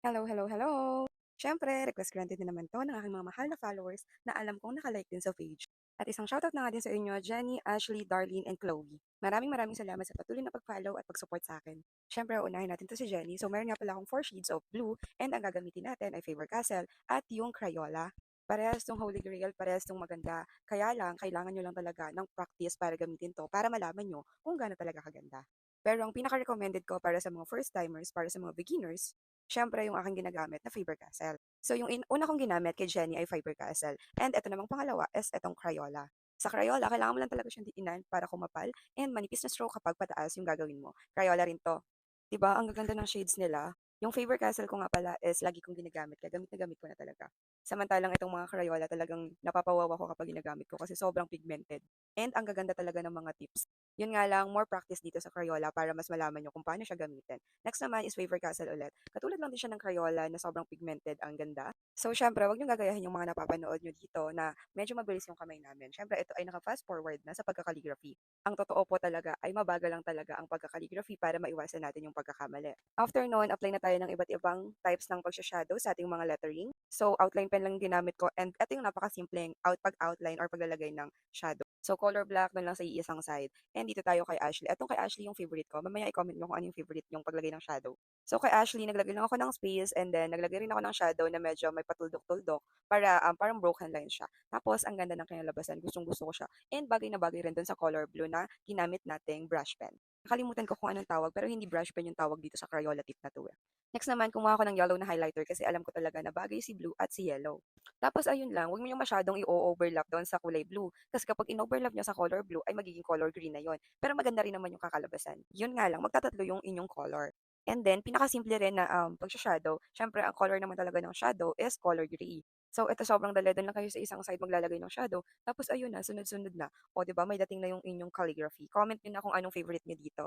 Hello, hello, hello! Siyempre, request granted na naman 'to ng aking mga mahal na followers na alam kong naka-like din sa page. At isang shoutout na nga din sa inyo, Jenny, Ashley, Darlene, and Chloe. Maraming maraming salamat sa patuloy na pag-follow at pag-support sa akin. Siyempre, unahin natin 'to si Jenny. So, meron nga pala akong 4 shades of blue and ang gagamitin natin ay Faber-Castell at yung Crayola. Parehas tong Holy Grail, parehas tong maganda. Kaya lang, kailangan nyo lang talaga ng practice para gamitin to para malaman nyo kung gaano talaga kaganda. Pero ang pinaka-recommended ko para sa mga first-timers, para sa mga beginners, siyempre yung aking ginagamit na Faber-Castell. So yung una kong ginamit kay Jenny ay Faber-Castell. And ito namang pangalawa is itong Crayola. Sa Crayola, kailangan mo lang talaga siyang diinan para kumapal and manipis na stroke kapag pataas yung gagawin mo. Crayola rin to. 'Di ba? Ang gaganda ng shades nila. Yung Faber-Castell ko nga pala is lagi kong ginagamit, kaya gamit na gamit ko na talaga. Samantalang itong mga Crayola talagang napapawawa ko kapag ginagamit ko kasi sobrang pigmented. And ang gaganda talaga ng mga tips. Yun nga lang, more practice dito sa Crayola para mas malaman nyo kung paano siya gamitin. Next naman is Faber-Castell ulit. Katulad lang din siya ng Crayola na sobrang pigmented, ang ganda. So, syempre, wag nyo gagayahin yung mga napapanood nyo dito na medyo mabilis yung kamay namin. Syempre, ito ay naka-fast forward na sa pagkakaligraphy. Ang totoo po talaga ay mabagal lang talaga ang pagkakaligraphy para maiwasan natin yung pagkakamali. After noon, apply na tayo ng iba't ibang types ng pag-shadow sa ating mga lettering. So, outline pen lang ginamit ko and ito yung napakasimpleng pag-outline or paglalagay ng shadow. So, color black doon lang sa iisang side. And dito tayo kay Ashley. Etong kay Ashley yung favorite ko. Mamaya i-comment mo kung ano yung favorite yung paglagay ng shadow. So, kay Ashley, naglagay lang ako ng space and then naglagay rin ako ng shadow na medyo may patuldok-tuldok para parang broken line siya. Tapos, ang ganda ng kinalabasan. Gustong-gusto ko siya. And bagay na bagay rin doon sa color blue na ginamit nating brush pen. Nakalimutan ko kung anong tawag pero hindi brush pen yung tawag dito sa Crayola tip na to eh. Next naman, kumuha ako ng yellow na highlighter kasi alam ko talaga na bagay si blue at si yellow. Tapos ayun lang, huwag mo yung masyadong i-overlap doon sa kulay blue. Kasi kapag in-overlap nyo sa color blue, ay magiging color green na yon. Pero maganda rin naman yung kakalabasan. Yun nga lang, magtatatlo yung inyong color. And then, pinakasimple rin na pag-shadow, syempre, ang color naman talaga ng shadow is color gray. So, ito sobrang dali. Doon lang kayo sa isang side maglalagay ng shadow. Tapos, ayun na, sunod-sunod na. O, di ba, may dating na yung inyong calligraphy. Comment nyo na kung anong favorite nyo dito.